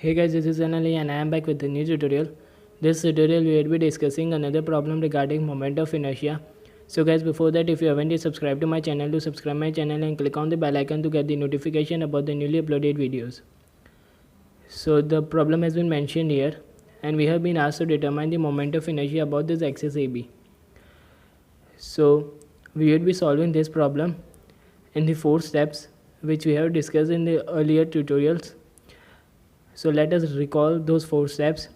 Hey guys, this is Anali and I am back with a new tutorial. This tutorial we will be discussing another problem regarding moment of inertia. So guys, before that, if you haven't yet subscribed to my channel, do subscribe my channel and click on the bell icon to get the notification about the newly uploaded videos. So the problem has been mentioned here and we have been asked to determine the moment of inertia about this axis AB. So we will be solving this problem in the 4 steps which we have discussed in the earlier tutorials. So let us recall those 4 steps.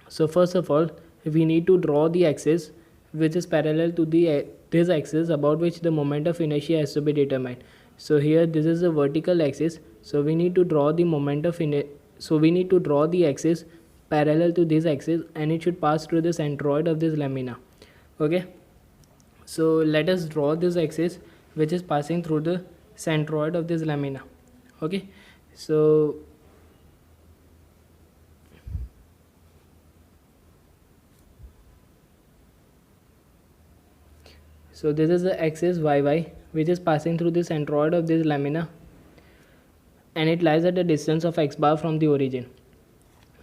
So first of all, we need to draw the axis which is parallel to this axis about which the moment of inertia has to be determined. So here this is a vertical axis. So we need to draw the axis parallel to this axis and it should pass through the centroid of this lamina. Okay. So let us draw this axis which is passing through the centroid of this lamina. Okay. So this is the axis YY which is passing through the centroid of this lamina and it lies at a distance of x bar from the origin.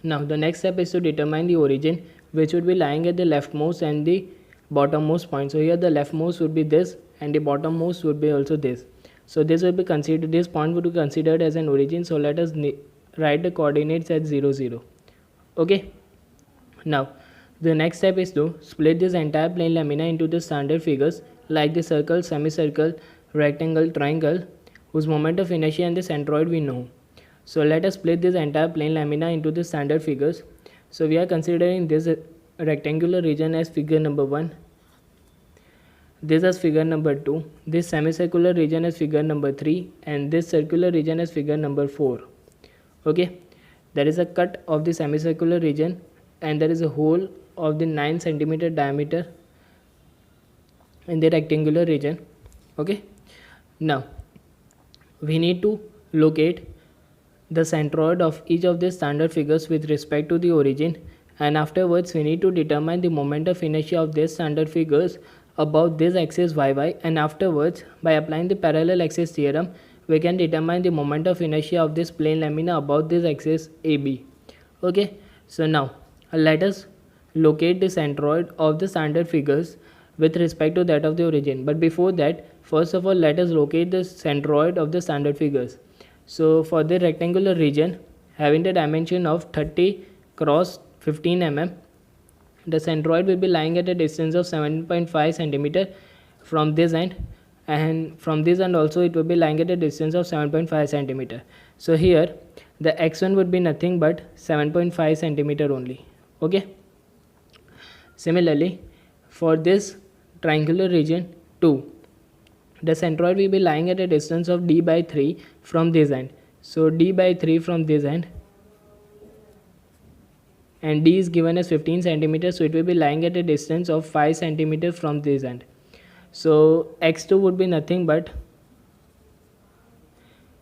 Now the next step is to determine the origin which would be lying at the leftmost and the bottommost point. So here the leftmost would be this and the bottommost would be also this. So this point would be considered as an origin. So let us write the coordinates as 0, 0. Okay. Now the next step is to split this entire plane lamina into the standard figures like the circle, semicircle, rectangle, triangle whose moment of inertia and the centroid we know. So let us split this entire plane lamina into the standard figures. So we are considering this rectangular region as figure number 1, this as figure number 2, this semicircular region as figure number 3 and this circular region as figure number 4. Okay, there is a cut of the semicircular region and there is a hole of the 9 centimeter diameter in the rectangular region. Okay, now we need to locate the centroid of each of the standard figures with respect to the origin, and afterwards we need to determine the moment of inertia of these standard figures about this axis YY, and afterwards by applying the parallel axis theorem we can determine the moment of inertia of this plane lamina about this axis AB. Okay, so now let us locate the centroid of the standard figures with respect to that of the origin. But before that, first of all, let us locate the centroid of the standard figures. So for the rectangular region having the dimension of 30 cross 15 mm, the centroid will be lying at a distance of 7.5 centimeter from this end, and from this end also it will be lying at a distance of 7.5 centimeter. So here the x1 would be nothing but 7.5 centimeter only. Okay. Similarly, for this triangular region 2, the centroid will be lying at a distance of d by 3 from this end. So d by 3 from this end, and d is given as 15 centimeters, so it will be lying at a distance of 5 centimeters from this end. So x2 would be nothing but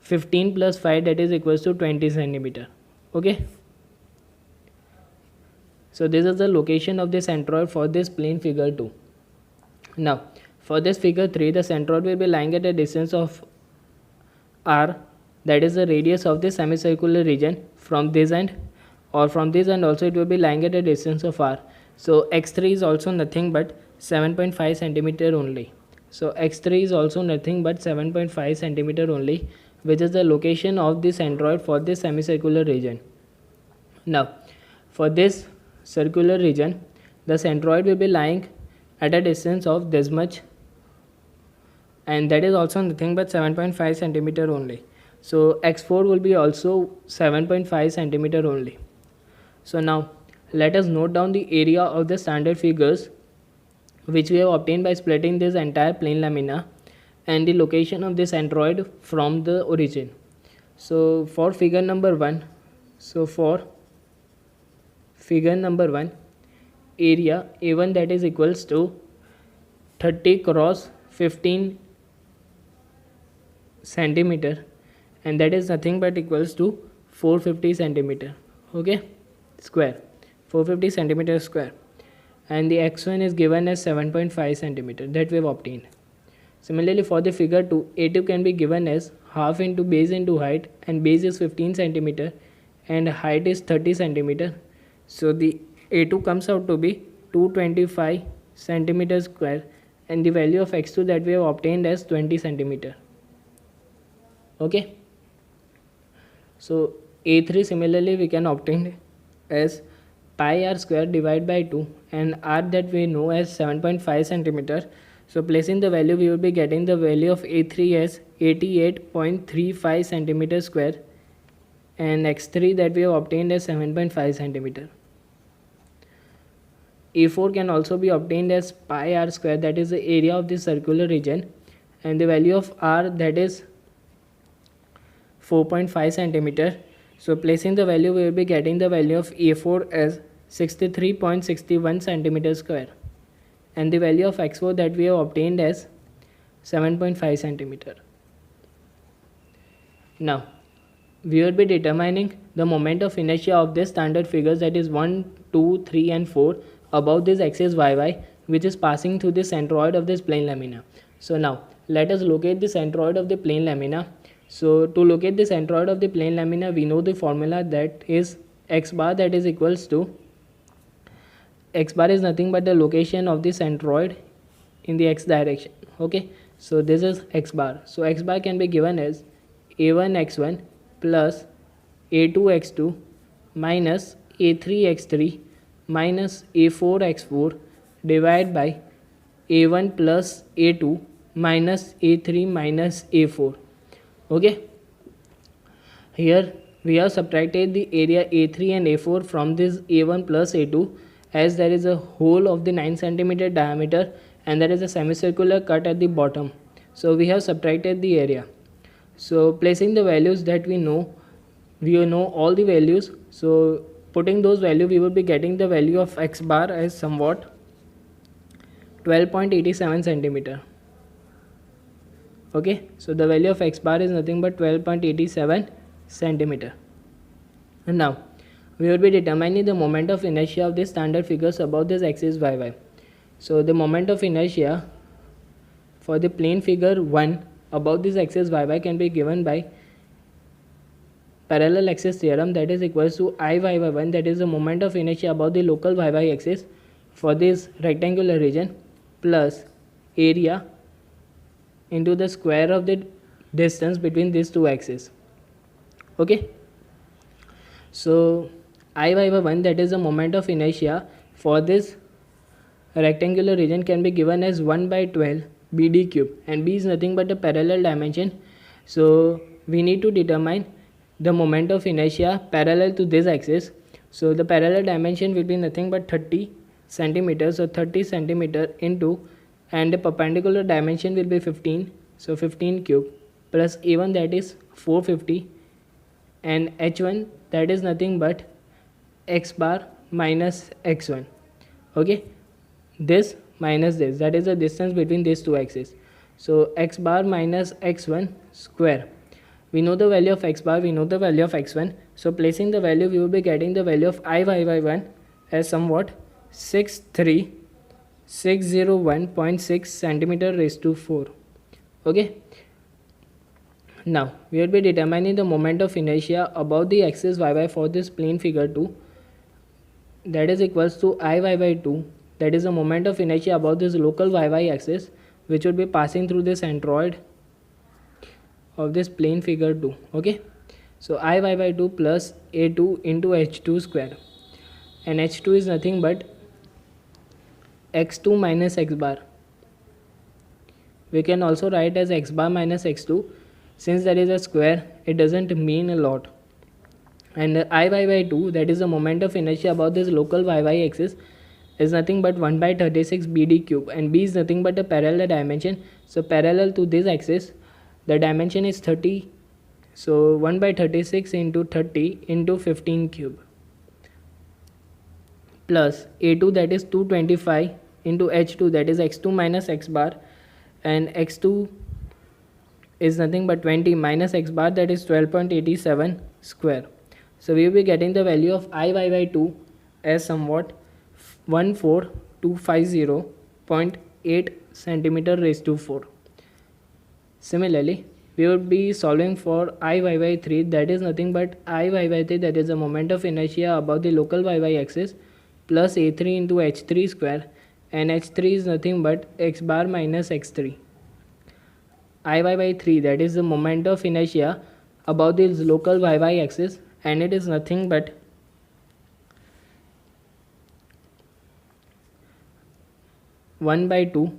15 plus 5, that is equals to 20 centimeter. Okay. So this is the location of the centroid for this plane figure 2. Now for this figure 3, the centroid will be lying at a distance of r, that is the radius of the semicircular region from this end, or from this end also it will be lying at a distance of r. So x3 is also nothing but 7.5 centimeter only. So x3 is also nothing but 7.5 centimeter only, which is the location of the centroid for this semicircular region. Now for this circular region, the centroid will be lying at a distance of this much, and that is also nothing but 7.5 centimeter only. So x4 will be also 7.5 centimeter only. So now let us note down the area of the standard figures which we have obtained by splitting this entire plane lamina and the location of the centroid from the origin. So for figure number 1, area A1, that is equals to 30 cross 15 centimeter, and that is nothing but equals to 450 centimeter. Okay, square, 450 centimeter square, and the x1 is given as 7.5 centimeter that we have obtained. Similarly for the figure 2, A2 can be given as half into base into height, and base is 15 centimeter and height is 30 centimeter. So the A2 comes out to be 225 centimeter square, and the value of x2 that we have obtained as 20 centimeter. Okay. So A3 similarly we can obtain as pi r square divided by 2, and r that we know as 7.5 centimeter. So placing the value, we will be getting the value of A3 as 88.35 centimeter square, and x3 that we have obtained as 7.5 centimeter. A4 can also be obtained as pi r square, that is the area of the circular region, and the value of r that is 4.5 centimeter. So placing the value, we will be getting the value of A4 as 63.61 centimeter square, and the value of x4 that we have obtained as 7.5 centimeter. Now we will be determining the moment of inertia of this standard figures, that is 1, 2, 3 and 4 above this axis yy, which is passing through the centroid of this plane lamina. So now let us locate the centroid of the plane lamina. So to locate the centroid of the plane lamina, we know the formula, that is x bar, that is equals to, x bar is nothing but the location of the centroid in the x direction. Okay, so this is x bar. So x bar can be given as a1 x1 plus a2 x2 minus a3 x3 minus a4 x4 divided by a1 plus a2 minus a3 minus a4. Okay, here we have subtracted the area a3 and a4 from this a1 plus a2, as there is a hole of the 9 centimeter diameter and there is a semicircular cut at the bottom. So we have subtracted the area. So placing the values that we know all the values. So putting those values, we will be getting the value of x bar as somewhat 12.87 centimeter. Okay, so the value of x bar is nothing but 12.87 centimeter. And now we will be determining the moment of inertia of these standard figures above this axis yy. So the moment of inertia for the plane figure 1 above this axis yy can be given by parallel axis theorem, that is equals to Iyy1, that is the moment of inertia above the local yy axis for this rectangular region, plus area into the square of the distance between these two axes. Okay, so Iyy1, that is the moment of inertia for this rectangular region, can be given as 1 by 12 bd cube, and b is nothing but a parallel dimension. So we need to determine the moment of inertia parallel to this axis. So the parallel dimension will be nothing but 30 centimeters, so 30 centimeter into, and the perpendicular dimension will be 15, so 15 cube, plus a1 that is 450, and h1 that is nothing but x bar minus x1. Okay, this minus this, that is the distance between these two axes. So x bar minus x1 square. We know the value of x bar, we know the value of x1. So placing the value, we will be getting the value of Iyy1 as somewhat 63601.6 centimeter raised to 4. Okay, now we will be determining the moment of inertia above the axis yy for this plane figure 2, that is equals to Iyy2, that is the moment of inertia above this local yy axis, which would be passing through the centroid of this plane figure 2. Okay, so Iyy2 plus a2 into h2 square, and h2 is nothing but x2 minus x bar. We can also write as x bar minus x2. Since there is a square, it doesn't mean a lot. And Iyy2, that is the moment of inertia about this local yy axis, is nothing but 1 by 36 bd cube, and b is nothing but a parallel dimension. So parallel to this axis, the dimension is 30. So 1 by 36 into 30 into 15 cube, plus a2 that is 225 into h2, that is x2 minus x bar, and x2 is nothing but 20 minus x bar, that is 12.87 square. So we will be getting the value of Iyy2 as somewhat 14250.8 centimeter raised to 4. Similarly, we would be solving for I/y/3, that is nothing but I/y/3, that is the moment of inertia above the local y axis, plus a3 into h3 square, and h3 is nothing but x bar minus x3. I/y/3, that is the moment of inertia above this local y axis, and it is nothing but 1/2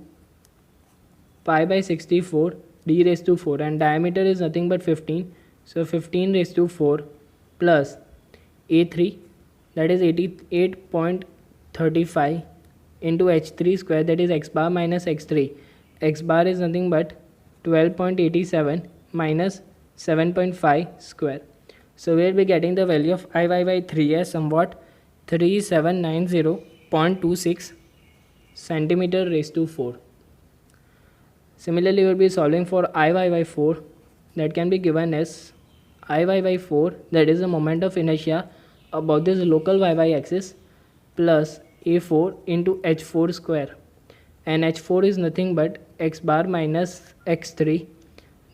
pi by 64 d raised to 4, and diameter is nothing but 15, so 15 raised to 4 plus a3, that is 88.35 into h3 square, that is x bar minus x3. X bar is nothing but 12.87 minus 7.5 square. So we will be getting the value of I/y/3 as somewhat 3790.26 centimeter raised to 4. Similarly, we will be solving for I/y/4, that can be given as I/y/4, that is the moment of inertia about this local y axis, plus a4 into h4 square, and h4 is nothing but x bar minus x3,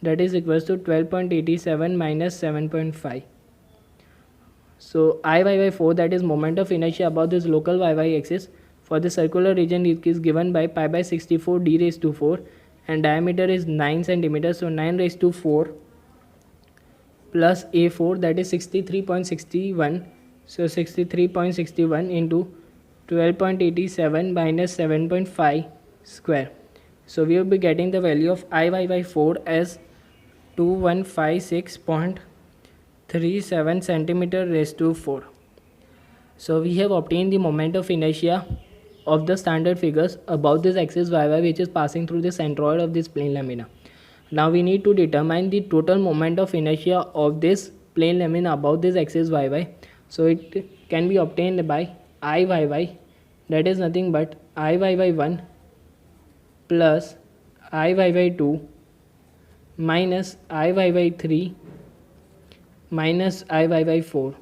that is equals to 12.87 minus 7.5. So I/y/4, that is moment of inertia about this local y axis for the circular region, it is given by pi by 64 d raised to 4, and diameter is 9 centimeters, so 9 raised to 4 plus a4, that is 63.61, so 63.61 into 12.87 minus 7.5 square. So we will be getting the value of I/y/4 as 2156.37 centimeter raised to 4. So we have obtained the moment of inertia of the standard figures about this axis y which is passing through the centroid of this plane lamina. Now we need to determine the total moment of inertia of this plane lamina about this axis y. So it can be obtained by I/y, that is nothing but I/y/1 plus I/y/2 minus I/y/3 minus I/y/4.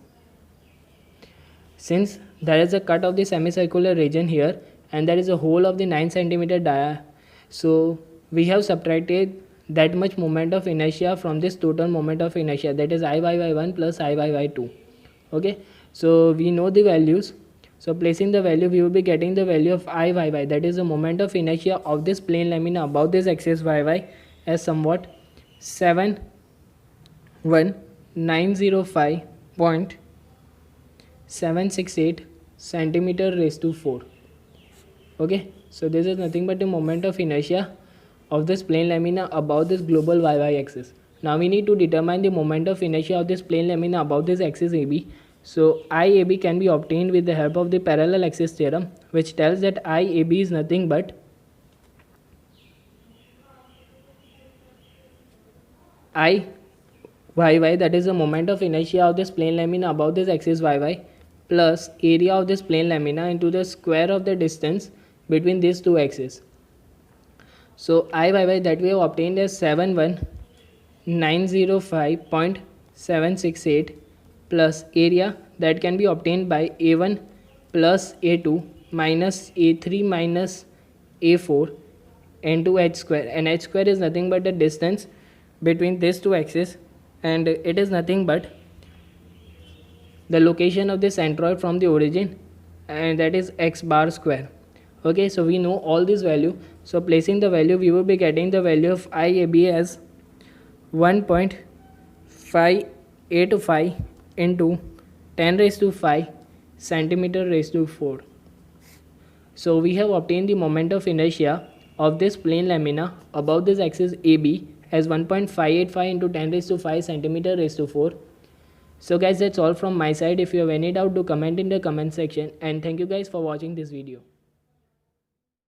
Since there is a cut of the semicircular region here, and there is a hole of the 9 centimeter dia, so we have subtracted that much moment of inertia from this total moment of inertia, that is I/y/1 plus I/y/2. Okay, so we know the values. So placing the value, we will be getting the value of I/y, that is the moment of inertia of this plane lamina about this axis y as somewhat 71905.768 centimeter raised to 4. Okay, so this is nothing but the moment of inertia of this plane lamina about this global y axis. Now we need to determine the moment of inertia of this plane lamina about this axis AB. So IAB can be obtained with the help of the parallel axis theorem, which tells that IAB is nothing but I y, that is the moment of inertia of this plane lamina about this axis y, plus area of this plane lamina into the square of the distance between these two axes. So I y that we have obtained as 71905.768 plus area that can be obtained by a1 plus a2 minus a3 minus a4 into h square, and h square is nothing but the distance between these two axes, and it is nothing but the location of the centroid from the origin, and that is x bar square. Okay, so we know all this value. So placing the value, we will be getting the value of IAB as 1.585 into 10 raised to 5 centimeter raised to 4. So we have obtained the moment of inertia of this plane lamina above this axis AB as 1.585 into 10 raised to 5 centimeter raised to 4. So guys, that's all from my side. If you have any doubt, do comment in the comment section, and thank you guys for watching this video.